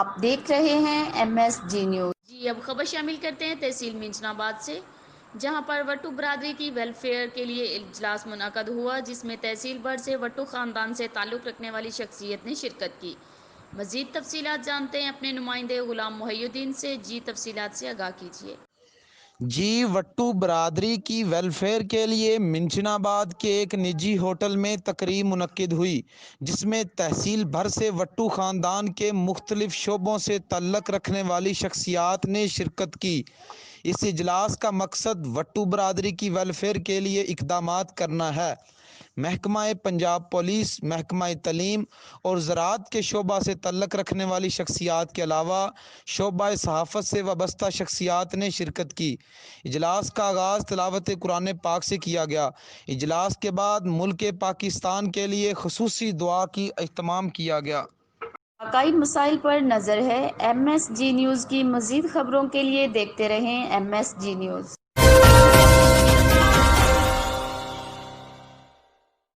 آپ دیکھ رہے ہیں MSG نیوز۔ جی اب خبر شامل کرتے ہیں تحصیل منچن آباد سے، جہاں پر وٹو برادری کی ویلفیئر کے لیے اجلاس منعقد ہوا، جس میں تحصیل بھر سے وٹو خاندان سے تعلق رکھنے والی شخصیت نے شرکت کی۔ مزید تفصیلات جانتے ہیں اپنے نمائندے غلام محی الدین سے۔ جی تفصیلات سے آگاہ کیجیے۔ جی وٹو برادری کی ویلفیئر کے لیے منچن آباد کے ایک نجی ہوٹل میں تقریب منعقد ہوئی، جس میں تحصیل بھر سے وٹو خاندان کے مختلف شعبوں سے تعلق رکھنے والی شخصیات نے شرکت کی۔ اس اجلاس کا مقصد وٹو برادری کی ویلفیئر کے لیے اقدامات کرنا ہے۔ محکمہ پنجاب پولیس، محکمہ تعلیم اور زراعت کے شعبہ سے تعلق رکھنے والی شخصیات کے علاوہ شعبہ صحافت سے وابستہ شخصیات نے شرکت کی۔ اجلاس کا آغاز تلاوت قرآن پاک سے کیا گیا۔ اجلاس کے بعد ملک پاکستان کے لیے خصوصی دعا کی اہتمام کیا گیا۔ عقائد مسائل پر نظر ہے۔ MSG نیوز کی مزید خبروں کے لیے دیکھتے رہیں MSG نیوز۔